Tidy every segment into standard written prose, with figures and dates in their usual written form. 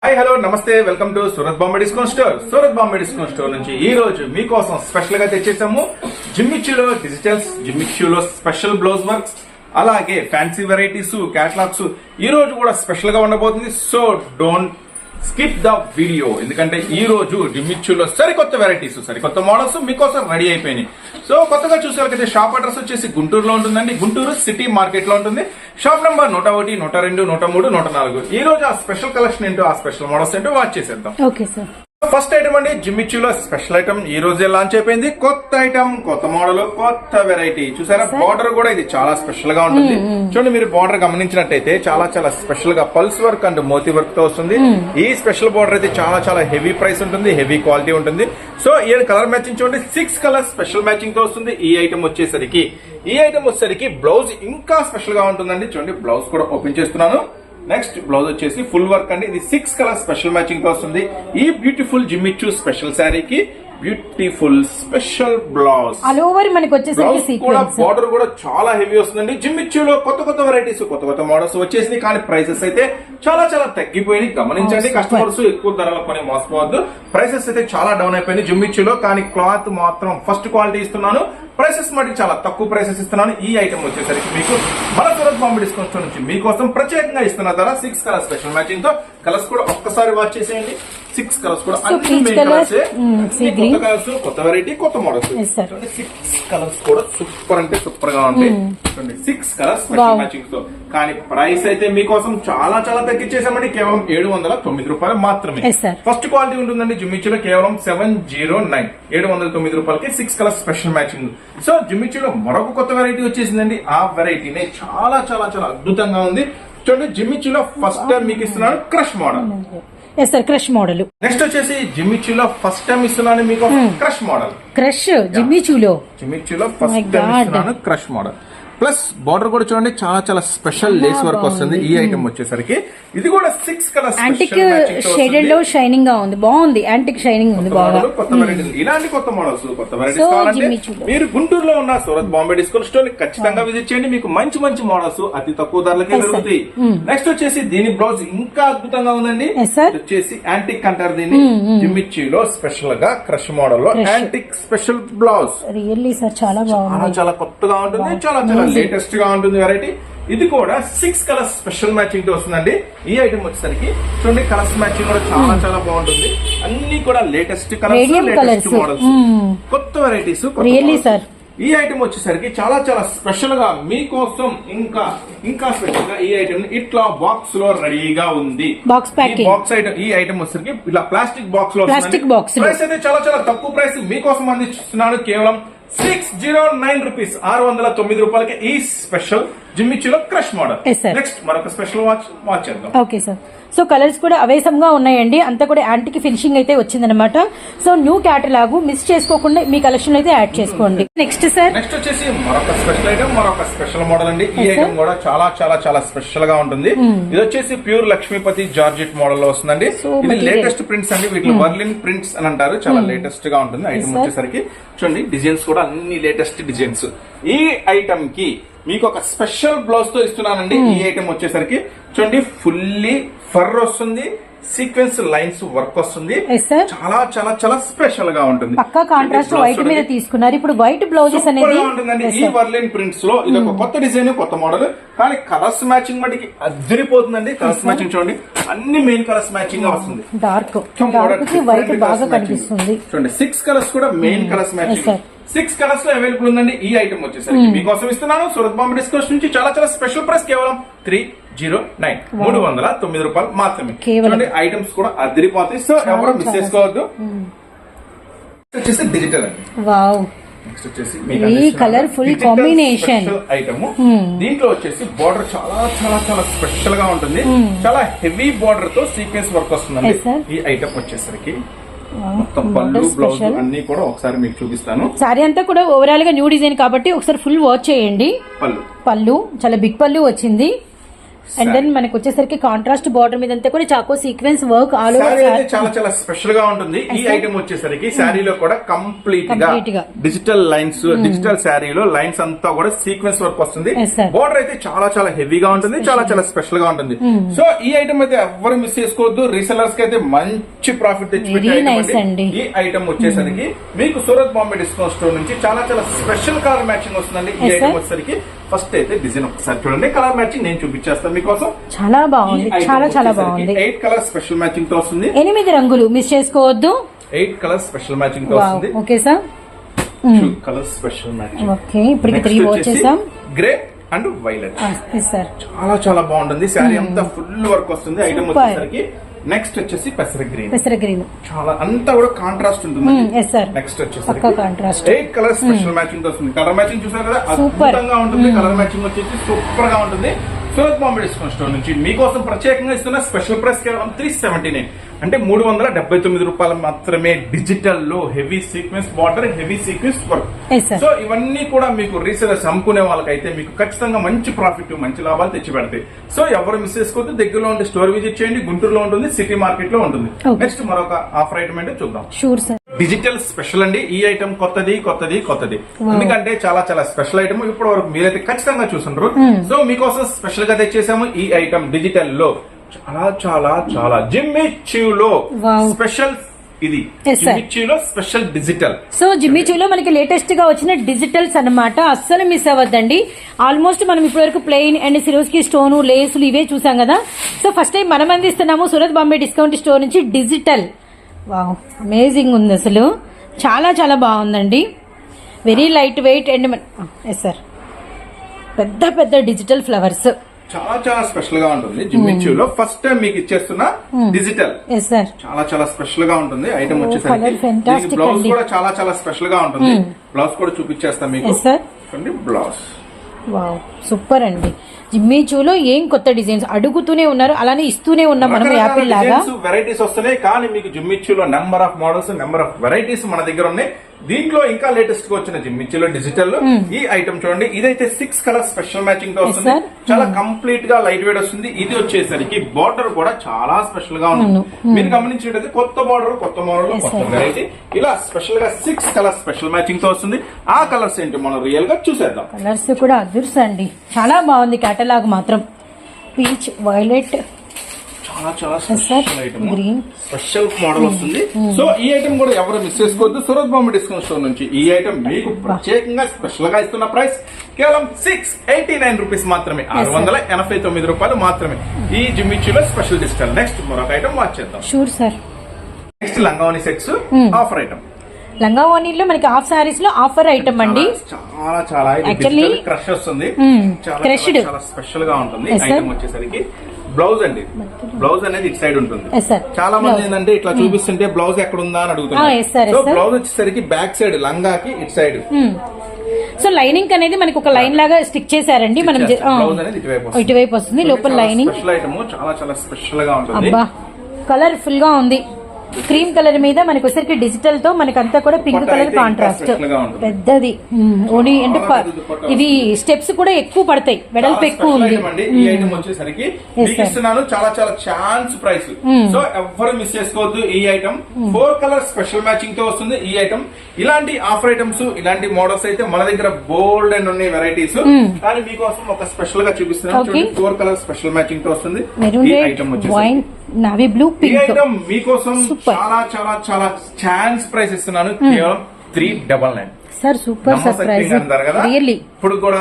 Hi hello నమస్తే welcome to Surat Bombay discount store. Surat Bombay discount store నుంచి ఈ రోజు మీకోసం స్పెషల్ గా తెచ్చేసాము జిమ్మిచ్చులో డిజిటల్స్, జిమ్మిచ్చులో స్పెషల్ బ్లౌజ్ వర్క్స్, అలాగే ఫ్యాన్సీ వెరైటీస్, క్యాటలాగ్స్ ఈ రోజు కూడా స్పెషల్ గా ఉండబోతుంది. So don't skip the video, ఎందుకంటే ఈ రోజు జిమ్మిచ్చులో సరికొత్త వెరైటీస్, సరికొత్త మోడల్స్ మీకోసం రెడీ అయిపోయినాయి. సో కొత్తగా చూసేవాళ్ళకైతే షాప్ అడ్రస్ వచ్చేసి గుంటూరులో ఉంటుందండి. గుంటూరు సిటీ మార్కెట్ లో ఉంటుంది. Shop number 101, 102, 103, 104. ఈ రోజు ఆ స్పెషల్ కలెక్షన్ ఏంటో, ఆ స్పెషల్ మోడల్స్ ఏంటో వాచ్ చేసేద్దాం. Okay sir. ఫస్ట్ ఐటమ్ అండి, జిమ్మిచ్చులో స్పెషల్ ఐటమ్ ఈ రోజే లాంచ్ అయిపోయింది. కొత్త ఐటమ్, కొత్త మోడల్, కొత్త వెరైటీ. చూసారా బార్డర్ కూడా ఇది చాలా స్పెషల్ గా ఉంటుంది. చూడండి, మీరు బార్డర్ గమనించినట్టయితే చాలా చాలా స్పెషల్ గా పల్స్ వర్క్ అండ్ మోతీ వర్క్ తో వస్తుంది. ఈ స్పెషల్ బార్డర్ అయితే చాలా చాలా హెవీ ప్రైస్ ఉంటుంది, హెవీ క్వాలిటీ ఉంటుంది. సో ఈ కలర్ మ్యాచింగ్ చూడండి, 6 కలర్స్ స్పెషల్ మ్యాచింగ్ తో వస్తుంది. ఈ ఐటమ్ వచ్చేసరికి బ్లౌజ్ ఇంకా స్పెషల్ గా ఉంటుందండి. చూడండి, బ్లౌజ్ కూడా ఓపెన్ చేస్తున్నాను. నెక్స్ట్ బ్లౌజ్ వచ్చేసి ఫుల్ వర్క్ అండి. ఇది 6 కలర్ స్పెషల్ మ్యాచింగ్ తో వస్తుంది. ఈ బ్యూటిఫుల్ జిమ్మిచ్చు స్పెషల్ శారీకి beautiful special blouse. All over మనకి వచ్చేసరికి బార్డర్ కూడా చాలా హెవీ వస్తుందండి. జిమ్మిచ్చులో కొత్త కొత్త వెరైటీస్, కొత్త కొత్త మోడల్స్ వచ్చేసింది. కానీ ప్రైసెస్ అయితే చాలా చాలా తగ్గిపోయినాయి. గమనించండి, కస్టమర్స్ ఎక్కువ ధరల కొని మోసపోవద్దు. ప్రైసెస్ అయితే చాలా డౌన్ అయిపోయింది జిమ్మిచ్చులో. కానీ క్లాత్ మాత్రం ఫస్ట్ క్వాలిటీ ఇస్తున్నాను. ప్రైసెస్ మట్టి చాలా తక్కువ ప్రైసెస్ ఇస్తున్నాను. ఈ ఐటమ్ వచ్చేసరికి మీకు మన సూరత్ బాంబే డిస్కౌంట్ స్టోర్ నుంచి మీకోసం ప్రత్యేకంగా ఇస్తున్న ధర 6 కలర్ స్పెషల్ మ్యాచింగ్ తో. కలర్స్ కూడా ఒక్కసారి వాచ్ చేసేయండి. 6 కలర్స్ కూడా అన్ని మెయిన్ కలర్స్, కొత్త కలర్స్, కొత్త వెరైటీ, కొత్త మోడల్స్. 6 కలర్స్ కూడా సూపర్ అంటే సూపర్ గా ఉంటాయి. 6 కలర్స్ స్పెషల్ మ్యాచింగ్ తో. కానీ ప్రైస్ అయితే మీకోసం చాలా చాలా తగ్గించేసామండి. కేవలం 709 రూపాయలు మాత్రమే. ఫస్ట్ క్వాలిటీ ఉంటుందండి జిమ్మిచ్చులో. కేవలం 709, 709 రూపాయలకి 6 కలర్ స్పెషల్ మ్యాచింగ్. సో జిమ్మిచ్చులో మరొక కొత్త వెరైటీ వచ్చేసిందండి. ఆ వెరైటీనే చాలా చాలా చాలా అద్భుతంగా ఉంది. చూడండి, జిమ్మిచ్చులో ఫస్ట్ టైం మీకు ఇస్తున్నాను crush model. Crush model. Next వచ్చేసి జిమ్మిచ్చులో ఫస్ట్ టైం ఇస్తున్నాను మీకు క్రష్ మోడల్. క్రష్ జిమ్మిచ్చులో ఫస్ట్ టైం ఇస్తున్నాను క్రష్ మోడల్. ప్లస్ బార్డర్ కూడా చూడండి, చాలా చాలా స్పెషల్ లేస్ వర్క్ వస్తుంది. ఈ ఐటమ్ వచ్చేసరికి ఇది కూడా 6 కలర్స్ యాంటిక్ షేడెడ్ లో షైనింగ్ గా ఉంది. బాగుంది, యాంటిక్ షైనింగ్ ఉంది. కొత్త వెరైటీస్, ఇలాంటి కొత్త మోడల్స్, కొత్త వెరైటీస్ కావాలంటే మీరు గుంటూరులో ఉన్న సూరత్ బాంబే డిస్కౌంట్ స్టోర్ ని ఖచ్చితంగా విజిట్ చేయండి. మీకు మంచి మంచి మోడల్స్ అతి తక్కువ ధరలకే దొరుకుతాయి. నెక్స్ట్ వచ్చేసి దీని బ్లౌజ్ ఇంకా అద్భుతంగా ఉందండి. వచ్చేసి యాంటిక్ అంటారు దీన్ని. జిమ్మిచ్చులో స్పెషల్ గా క్రష్ మోడల్ లో antique special blouse. Really sir చాలా బాగుంది, చాలా కొత్తగా ఉంటుంది, చాలా చాలా లేటెస్ట్ గా ఉంటుంది వెరైటీ. ఇది కూడా 6 కలర్స్ స్పెషల్ మ్యాచింగ్ తో వస్తుందండి. ఈ ఐటమ్ వచ్చేసరికి చూడండి, కలర్స్ మ్యాచింగ్ కూడా చాలా చాలా బాగుంటుంది. అన్ని కూడా లేటెస్ట్ కలర్స్, లేటెస్ట్ మోడల్స్, కొత్త వెరైటీస్. ఈ ఐటమ్ వచ్చేసరికి చాలా చాలా స్పెషల్ గా మీకోసం ఇంకా స్పెషల్ గా ఈ ఐటమ్ ఇట్లా బాక్స్ లో రెడీగా ఉంది. Box item. ఈ ఐటమ్ వచ్చేసరికి ఇలా ప్లాస్టిక్ బాక్స్ లో ప్రైస్ అయితే చాలా చాలా తక్కువ ప్రైస్ మీకోసం అందిస్తున్నాను. కేవలం 609 రూపీస్, 609 రూపాయలకి ఈ స్పెషల్ జిమ్మిచ్చులో క్రష్ మోడల్. నెక్స్ట్ మరొక స్పెషల్ వాచ్ చేద్దాం. Okay sir. సో కలర్స్ కూడా అవేసంగా ఉన్నాయండి. అంతా కూడా యాంటిక్ ఫినిషింగ్ అయితే వచ్చిందనమాట. సో న్యూ క్యాటలాగ్ మిస్ చేసుకోకుండా మీ కలెక్షన్ అయితే యాడ్ చేసుకోండి. నెక్స్ట్ సార్, నెక్స్ట్ వచ్చేసి మరొక స్పెషల్ ఐటమ్, మరొక స్పెషల్ మోడల్ అండి. ఈ ఐటమ్ కూడా చాలా చాలా చాలా స్పెషల్ గా ఉంటుంది. ఇది వచ్చేసి ప్యూర్ లక్ష్మీపతి జార్జెట్ మోడల్ లో వస్తుందండి. ఇది లేటెస్ట్ ప్రింట్స్ అండి. వీటిలో వర్లిన్ ప్రింట్స్ అని అంటారు. చాలా లేటెస్ట్ గా ఉంటుంది ఐటమ్ వచ్చేసరికి. చూడండి, డిజైన్స్ కూడా అన్ని లేటెస్ట్ డిజైన్స్. ఈ ఐటమ్ కి మీకు ఒక స్పెషల్ బ్లౌజ్ తో ఇస్తున్నానండి. ఈ ఐటమ్ వచ్చేసరికి చూడండి, ఫుల్లీ ఫర్ వస్తుంది, సీక్వెన్స్ లైన్స్ వర్క్ వస్తుంది. చాలా చాలా చాలా స్పెషల్ గా ఉంటుంది. పక్కా కాంట్రాస్ట్ వైట్ మీద తీసుకున్నారు. ఇప్పుడు వైట్ బ్లౌజెస్ అనేది ఉంటుందండి. ఈ వర్లిన్ ప్రింట్స్ లో ఇది ఒక కొత్త డిజైన్, కొత్త మోడల్. కానీ కలర్స్ మ్యాచింగ్ మటుకి అదిరిపోతుందండి. కలర్స్ మ్యాచింగ్ చూడండి, అన్ని మెయిన్ కలర్స్ మ్యాచింగ్ గా వస్తుంది. డార్క్ వైట్ బాగా కనిపిస్తుంది. చూడండి, 6 కలర్స్ కూడా మెయిన్ కలర్స్ మ్యాచింగ్. 6 కలర్స్ లో అవైలబుల్ ఉందండి. ఈ ఐటమ్ వచ్చేసరికి మీకోసం ఇస్తున్నాను సూరత్ బాంబే డిస్కౌంట్ నుంచి చాలా చాలా స్పెషల్ ప్రైస్. కేవలం 309, 309 రూపాయలు మాత్రమే. చూడండి, ఐటమ్స్ కూడా అదిరిపోతాయి. సో ఎవరు మిస్ చేసుకోవద్దు. వచ్చేసి డిజిటల్ అండి. నెక్స్ట్ వచ్చేసి ఈ కలర్ఫుల్ కాంబినేషన్ ఐటమ్. దీంట్లో వచ్చేసి బార్డర్ చాలా చాలా చాలా స్పెషల్ గా ఉంటుంది. చాలా హెవీ బార్డర్ తో సీక్వెన్స్ వర్క్ వస్తుందండి. ఈ ఐటమ్ వచ్చేసరికి మొత్తం పళ్ళు, బ్లౌజ్ అన్ని కూడా ఒకసారి మీకు చూపిస్తాను. సారీ అంతా కూడా ఓవరాల్ గా న్యూ డిజైన్ కాబట్టి ఒకసారి ఫుల్ వాచ్ చేయండి. పళ్ళు చాలా బిగ్ పళ్ళు వచ్చింది. అండ్ దెన్ మనకు వచ్చేసరికి కాంట్రాస్ట్ బార్డర్ మీద అంతా కూడా చాకో సీక్వెన్స్ వర్క్ ఆల్ శారీ అయితే ఓవర్ చాలా చాలా స్పెషల్ గా ఉంటుంది. ఈ ఐటమ్ వచ్చేసరికి శారీలో కూడా కంప్లీట్ Complete గా. గా డిజిటల్ లైన్స్, డిజిటల్ శారీలో లైన్స్ అంతా కూడా సీక్వెన్స్ వర్క్ వస్తుంది. Yes, sir. బోర్డర్ అయితే చాలా చాలా హెవీగా ఉంటుంది, చాలా చాలా స్పెషల్ గా ఉంటుంది. సో ఈ ఐటమ్ అయితే ఎవరు మిస్ చేసుకోవద్దు. రీసెలర్స్ కి అయితే మంచి ప్రాఫిట్ తెచ్చి పెట్టే Very item nice అండి. ఈ ఐటమ్ వచ్చేసరికి మీకు సూరత్ బాంబే డిస్కౌంట్ స్టోర్ నుంచి చాలా చాలా స్పెషల్ కలర్ మ్యాచింగ్ వస్తుందండి. ఈ Yes, ఐటమ్ sir. వచ్చేసరికి ఫస్ట్ అయితే డిజైన్ ఒకసారి చూడండి, కలర్ మ్యాచింగ్ నేను చూపించేస్తాను మీకోసం. చాలా బాగుంది, చాలా చాలా బాగుంది. 8 కలర్ స్పెషల్ మ్యాచింగ్ తో వస్తుంది. 8 రంగులు మిస్ చేసుకోవద్దు. 8 కలర్ స్పెషల్ మ్యాచింగ్ తో వావ్, వస్తుంది. Okay sir. 2 colour special matching. Okay, ఇప్పటికి 3 వచ్చేసాం. Grey and violet. సార్ చాలా చాలా బాగుంటుంది. శారీ అంతా ఫుల్ వర్క్ వస్తుంది. Item Super. వచ్చేసరికి నెక్స్ట్ వచ్చేసి పెసర గ్రీన్. పెసర గ్రీన్ చాలా అంతా కూడా కాంట్రాస్ట్ ఉంటుంది. ఎస్ సార్, నెక్స్ట్ పక్కా వచ్చేసరికి కాంట్రాస్ట్. 8 కలర్ స్పెషల్ మ్యాచింగ్ తో వస్తుంది. కలర్ మ్యాచింగ్ చూసారు కదా, Super. అద్భుతంగా ఉంటుంది. కలర్ మ్యాచింగ్ వచ్చేసి సూపర్ గా ఉంటుంది. సూరత్ బాంబే డిస్కౌంట్ స్టోర్ నుంచి మీకోసం ప్రత్యేకంగా ఇస్తున్న స్పెషల్ ప్రైస్ కేవలం 379, అంటే 379 రూపాయలు మాత్రమే. డిజిటల్ లో heavy sequence border, heavy sequence work. Yes, sir. So ఇవన్నీ కూడా మీకు రీసెలర్స్ అమ్ముకునే వాళ్ళకైతే మీకు ఖచ్చితంగా మంచి ప్రాఫిట్, మంచి లాభాలు తెచ్చి పెడతాయి. సో ఎవరు మిస్ చేసుకోవద్దు. దగ్గరలో ఉంటే స్టోర్ విజిట్ చేయండి. గుంటూరులో ఉంటుంది, సిటీ మార్కెట్ లో ఉంటుంది. Okay. నెక్స్ట్ మరొక ఆఫర్ ఐటమ్ ఏంటో చూద్దాం. Sure sir. డిజిటల్ స్పెషల్ అండి. ఈ ఐటమ్ కొత్తది. Wow. ఎందుకంటే చాలా చాలా స్పెషల్ ఐటమ్. ఇప్పటి వరకు మీరైతే ఖచ్చితంగా చూసుంటారు. సో మీకోసం స్పెషల్ గా తెచ్చేసాము ఈ ఐటమ్ డిజిటల్ లో. చాలా చాలా చాలా జిమ్మిచ్యూలో Wow. స్పెషల్ ఇది. Yes, sir. జిమ్మిచ్యూలో స్పెషల్ డిజిటల్. సో జిమ్మిచూలో మనకి లేటెస్ట్ గా వచ్చిన డిజిటల్స్ అన్నమాట. అస్సలు మిస్ అవ్వద్దండి. ఆల్మోస్ట్ మనం ఇప్పటి వరకు ప్లెయిన్ అండ్ సిరోస్కి స్టోన్, లేసులు ఇవే చూసాం కదా. సో ఫస్ట్ టైం మనం అందిస్తున్నాము సూరత్ బాంబే డిస్కౌంట్ స్టోర్ నుంచి డిజిటల్. వావ్, అమేజింగ్ ఉంది అసలు. చాలా చాలా బాగుందండి. Very light weight and yes sir, పెద్ద పెద్ద డిజిటల్ ఫ్లవర్స్. చాలా చాలా స్పెషల్ గా ఉంటుంది. జిమ్మిచ్యూలో ఫస్ట్ టైం మీకు ఇచ్చేస్తున్న డిజిటల్. ఎస్ సార్, చాలా చాలా స్పెషల్ గా ఉంటుంది. ఐటమ్ colour వచ్చేసరికి fantastic బ్లౌజ్ అండి. కూడా చాలా చాలా స్పెషల్ గా ఉంటుంది. బ్లౌజ్ కూడా చూపించేస్తాం మీకు. Yes sir. Blouse wow, super అండి. జిమ్మిచూలో ఏం కొత్త డిజైన్స్ అడుగుతూనే ఉన్నారు, అలానే ఇస్తూనే ఉన్నాం మనం యాపిల్ లాగా. వెరైటీస్ వస్తున్నాయి, కానీ మీకు జిమ్మిచ్యూలో number of models, number of varieties మన దగ్గర ఉన్నాయి. దీంట్లో ఇంకా లేటెస్ట్ గా వచ్చిన జిమ్మిచ్యూలో డిజిటల్ ఈ ఐటమ్ చూడండి. ఇదైతే 6 కలర్ స్పెషల్ మ్యాచింగ్ తో వస్తుంది. Yes, sir. చాలా కంప్లీట్ గా లైట్ వెయిట్ వస్తుంది. ఇది వచ్చేసరికి బార్డర్ కూడా చాలా స్పెషల్ గా ఉంటుంది. మీరు గమనించినట్లయితే కొత్త బార్డర్, కొత్త మోడల్, Yes, కొత్త sir. వెరైటీ, ఇలా స్పెషల్ గా 6 కలర్ స్పెషల్ మ్యాచింగ్ తో వస్తుంది. ఆ కలర్స్ ఏంటి మనం రియల్ గా చూసేద్దాం. కలర్స్ కూడా అదుర్స్ అండి. చాలా బాగుంది కేటలాగ్ మాత్రం. పీచ్, వైలెట్, చాలా చాలా sir. Special item, Green. Special model వస్తుంది. సో ఈ ఐటమ్ కూడా ఎవరు మిస్ చేసుకోవద్దు. సూరత్ బాంబే డిస్కౌంట్ స్టోర్ నుంచి ఈ ఐటమ్ మీకు ప్రత్యేకంగా స్పెషల్ గా ఇస్తున్న ప్రైస్ కేవలం 689 రూపీస్ మాత్రమే. 689 రూపాయలు మాత్రమే. ఈ జిమ్మిచ్యూలో స్పెషల్ డిస్కౌంట్. నెక్స్ట్ మరొక ఐటమ్ వాచ్ చేద్దాం. Sure sir. నెక్స్ట్ లంగావని సెట్స్ ఆఫర్ ఐటమ్. లంగావోనీలో మనకి హాఫ్ సారీస్ లో ఆఫర్ ఐటమ్ అండి. చాలా చాలా Actually, క్రష్ వస్తుంది. చాలా crushed. చాలా చాలా స్పెషల్ గా ఉంటుంది. Yes, sir. ఐటమ్ వచ్చేసరికి బ్లౌజ్ అండి. బ్లౌజ్ అనేది ఇటు సైడ్ ఉంటుంది. Yes, sir. చాలా మంది ఏంటంటే ఇట్లా చూపిస్తుంటే బ్లౌజ్ ఎక్కడ ఉందా అని Yes, sir, అడుగుతున్నారు. yes, so sir. బ్లౌజ్ వచ్చేసరికి బ్యాక్ సైడ్, లంగాకి ఇటు సైడ్ సో లైనింగ్ అనేది మనకి ఒక లైన్ లాగా స్టిక్ చేశారండి. మనం బ్లౌజ్ అనేది ఇటువైపు వస్తుంది. లోపల లైనింగ్. స్పెషల్ ఐటమ్, చాలా చాలా స్పెషల్ గా ఉంటుంది. అబ్బా, కలర్ఫుల్ గా ఉంది. క్రీమ్ కలర్ మీద మనకి వచ్చరికి డిజిటల్ తో మనకంతా కూడా పింక్ పట్టు కలర్ అయితే ఇంకా కాంట్రాస్ట్. special గా ఉంటుంది. పెద్దది. ఓన్లీ అంటే చాలా పెద్ద పట్టు ఇవి స్టెప్స్ కూడా ఎక్కువ పడతాయి. వెడల్పు చాలా ఎక్కువ special ఉంది. item అండి. ఈ ఐటమ్ వచ్చేసరికి మీకు ఇస్తున్నాను చాలా చాలా ఛాన్స్ ప్రైస్. సో ఎవ్వరు మిస్ చేసుకోవద్దు. ఈ ఐటమ్ 4 కలర్ స్పెషల్ మ్యాచింగ్ తో వస్తుంది. ఈ ఐటమ్ ఇలాంటి ఆఫర్ ఐటమ్స్, ఇలాంటి మోడల్స్ అయితే మన దగ్గర బోల్డ్ అండ్ ఉన్నాయి వెరైటీస్. కానీ మీకోసం ఒక స్పెషల్ గా చూపిస్తున్నాను. Okay. 4 కలర్ స్పెషల్ మ్యాచింగ్ తో వస్తుంది. మెరూన్ ఈ red, item wine, navy blue, ఈ పింక్. ఐటమ్ మీకోసం Super. చాలా చాలా చాలా ఛాన్స్ ప్రైస్ ఇస్తున్నాను. కేవలం 399. Sir super surprise really. ఇప్పుడు కూడా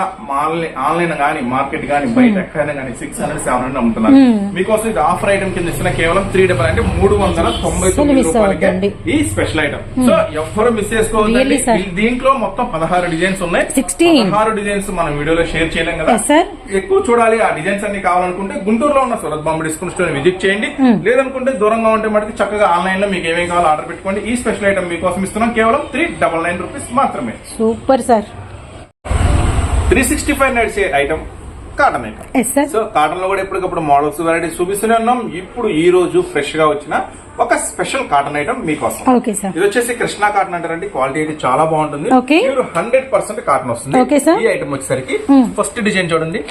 ఆన్లైన్ గానీ, మార్కెట్ గానీ, బయట ఎక్కడైనా గానీ 600, 700 అమ్ముతున్నారు. మీకోసం ఇది ఆఫర్ ఐటమ్ కింద ఇస్తున్న కేవలం 399, అంటే 399 రూపాయలకి ఈ స్పెషల్ ఐటమ్. సో ఎవరు మిస్ చేసుకోవద్దండి. Really, sir. దీంట్లో మొత్తం 16 డిజైన్స్ ఉన్నాయి. 16 డిజైన్స్ మనం వీడియోలో షేర్ చేయలేం కదా. Yes, sir. ఎక్కువ చూడాలి, ఆ డిజైన్స్ అన్ని కావాలనుకుంటే గుంటూరులో ఉన్న Surat Bombay discount store visit చేయండి. లేదనుకుంటే దూరంగా ఉంటే మటుకు చక్కగా ఆన్లైన్ లో మీకు ఏమేమి కావాలో ఆర్డర్ పెట్టుకోండి. ఈ స్పెషల్ ఐటమ్ మీకోసం ఇస్తున్నాం కేవలం 399 రూపీస్ మాత్రమే. Super sir. 365 నడిచే item cotton item. Yes sir. So cotton లో కూడా ఎప్పటికప్పుడు మోడల్స్ వెరైటీస్ చూపిస్తూనే ఉన్నాం. ఇప్పుడు ఈ రోజు ఫ్రెష్ గా వచ్చిన ఒక స్పెషల్ కాటన్ ఐటమ్ మీకోసం. Okay sir. ఇది వచ్చేసి కృష్ణా కాటన్ అంటారండి. క్వాలిటీ అయితే చాలా బాగుంటుంది. ఓకే. 100% కాటన్ వస్తుంది. Okay sir. ఈ ఐటమ్ వచ్చేసరికి ఫస్ట్ డిజైన్ చూడండి,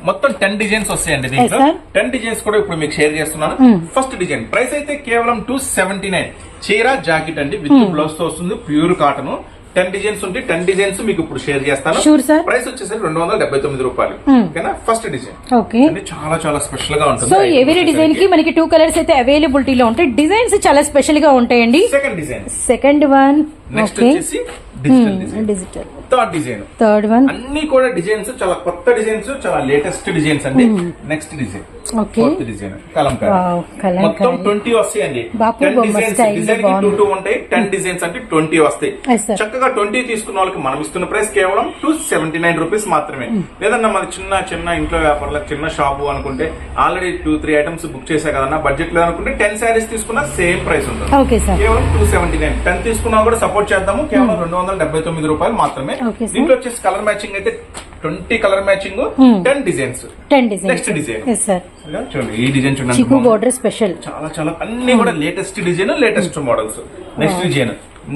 మొత్తం 10 డిజైన్స్ వస్తాయండి దీంట్లో. Yes, sir. 10 డిజైన్స్ కూడా ఇప్పుడు మీకు షేర్ చేస్తున్నాను. ఫస్ట్ డిజైన్ ప్రైస్ అయితే కేవలం 279. చీర జాకెట్ అండి, విత్ బ్లౌజ్ తో వస్తుంది. Pure cotton. 10 డిజైన్స్ ఉంటాయి. 10 డిజైన్స్ మీకు ఇప్పుడు షేర్ చేస్తాను. Sure, sir. ప్రైస్ వచ్చేసరికి 279 రూపాయలు. ఓకేనా. First design. ఓకే. చాలా చాలా స్పెషల్ గా ఉంటుంది. సో ఎవరీ డిజైన్ కి మనకి 2 కలర్స్ అయితే అవైలబిలిటీలో ఉంటాయి. డిజైన్స్ చాలా స్పెషల్ గా ఉంటాయండి. Second design. Second one. Next వచ్చేసి digital design. Digital. Third design. Third one. అన్ని కూడా డిజైన్స్ చాలా కొత్త డిజైన్స్, చాలా లేటెస్ట్ డిజైన్స్ అండి. Next design. Okay. Fourth design Kalamkari. Wow, Kalamkari. మొత్తం 20 వస్తాయండి. బాపు 10 బొమ్మ డిజైన్స్. స్టైల్ డిజైన్ కి బాగుంది. 2 ఉంటాయి. 10 డిజైన్స్ అంటే 20 వస్తాయి. Yes, sir. చక్కగా 20 తీసుకున్న వాళ్ళకి మనం ఇస్తున్న ప్రైస్ కేవలం 279 రూపీస్ మాత్రమే. లేదన్నా మన చిన్న చిన్న ఇంట్లో వ్యాపారాలకు చిన్న షాపు అనుకుంటే ఆల్రెడీ 2-3 ఐటమ్స్ బుక్ చేసా కదన్నా, బడ్జెట్ లేదనుకుంటే 10 శారీస్ తీసుకున్నా సేమ్ ప్రైస్ ఉంటుంది. Okay sir. కేవలం 279. 10 తీసుకున్నా కూడా సపోర్ట్ చేద్దాము. కేవలం 279 రూపాయలు మాత్రమే. Okay, sir. దీంట్లో వచ్చేసి కలర్ మ్యాచింగ్ అయితే 20 colour matching, 10 designs. 10 design. Next design. Yes sir. చూడండి ఈ డిజైన్ చూడండి. చిక్కు బోర్డర్ స్పెషల్. చాలా చాలా అన్ని కూడా latest design, latest models. Next design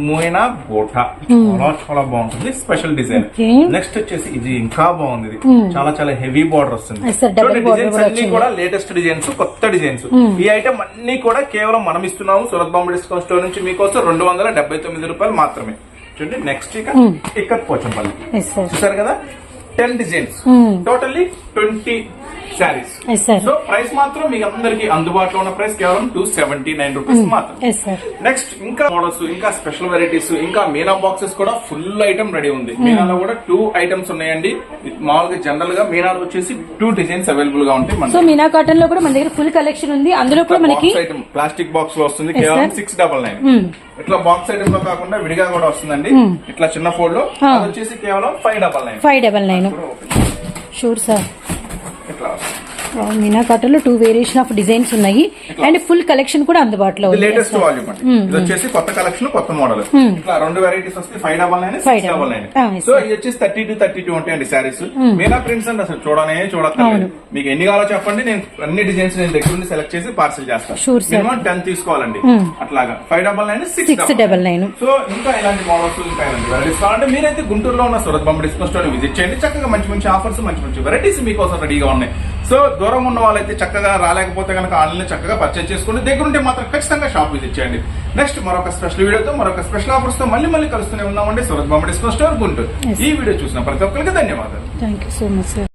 మోయినా గోఠా. చాలా చాలా బాగుంటుంది. Special design. Okay. నెక్స్ట్ వచ్చేసి ఇది ఇంకా బాగుంది. ఇది చాలా చాలా హెవీ బార్డర్ వస్తుంది. Yes, sir. Double border designs కూడా అన్ని వచ్చింది. కూడా లేటెస్ట్ డిజైన్స్, కొత్త డిజైన్స్. ఈ ఐటమ్ అన్ని కూడా కేవలం మనం ఇస్తున్నాము సూరత్ బాంబే డిస్కౌంట్ స్టోర్ నుంచి మీకోసం 279 రూపాయలు మాత్రమే. చూడండి నెక్స్ట్ ఇక్కడ పోచంపల్లి. Yes sir. చూసారు కదా 10 designs, totally 20 saris. Yes sir. So price మాత్రం మీకు అందరికి అందుబాటులో ఉన్న ప్రైస్ కేవలం 279 రూపీస్ మాత్రం. Yes sir. నెక్స్ట్ ఇంకా మోడల్స్, ఇంకా స్పెషల్ వెరైటీస్, ఇంకా మీనా బాక్సెస్ కూడా ఫుల్ ఐటమ్ రెడీ ఉంది. మీనాలో కూడా 2 ఐటమ్స్ ఉన్నాయండి. మామూలుగా జనరల్ గా మీనాలో వచ్చేసి 2 డిజైన్స్ అవైలబుల్ గా ఉంటాయి. సో మీనా కాటన్ లో కూడా మన దగ్గర ఫుల్ కలెక్షన్ ఉంది. అందులో కూడా మనకి ఐటమ్ ప్లాస్టిక్ బాక్స్ లో వస్తుంది. కేవలం 699. ఇట్లా బాక్స్ ఐటమ్ లో కాకుండా విడిగా కూడా వస్తుందండి. ఇట్లా చిన్న ఫోల్డ్ లో అది వచ్చేసి కేవలం 599. 599. Sure sir. ఇట్లా వస్తుంది. మీనా కాటన్ లో 2 వేరియేషన్ ఆఫ్ డిజైన్స్ ఉన్నాయి అండ్ ఫుల్ కలెక్షన్ కూడా అందుబాటులో ఉంది. లేటెస్ట్ వాల్యూమ్ అండి. ఇది వచ్చేసి కొత్త కలెక్షన్, కొత్త మోడల్. ఇట్లా 2 వెరైటీస్ వస్తాయి. 599, 699. సో ఇది వచ్చేసి 30-32 ఉంటాయండి శారీస్. మీనా ప్రింట్స్ అంటే అసలు చూడక్కర్లేదు. మీకు ఎన్ని కావాలో చెప్పండి, నేను అన్ని డిజైన్స్ నేను దగ్గర నుండి సెలెక్ట్ చేసి పార్సల్ చేస్తాను. మినిమం 10 తీసుకోవాలండి. అట్లాగా 599, 699. సో ఇంకా ఇలాంటి మోడల్స్, ఇంకా ఇలాంటి వెరైటీస్ కావాలంటే మీరైతే గుంటూరులో ఉన్న Surat Bombay discount store visit చేయండి. చక్కగా మంచి మంచి ఆఫర్స్, మంచి మంచి వెరైటీస్ మీకోసం రెడీగా ఉన్నాయి. సో దూరం ఉన్న వాళ్ళైతే చక్కగా రాలేకపోతే కనుక ఆన్లైన్ చక్కగా పర్చేజ్ చేసుకోండి. దగ్గర ఉంటే మాత్రం ఖచ్చితంగా షాప్ విజిట్ చేయండి. నెక్స్ట్ మరొక స్పెషల్ వీడియోతో, మరొక స్పెషల్ ఆఫర్స్ తో మళ్ళీ కలుస్తూనే ఉన్నామండి. Surat Bombay discount store Guntur. ఈ వీడియో చూసిన ప్రతి ఒక్కరికి ధన్యవాదాలు. Thank you so much sir.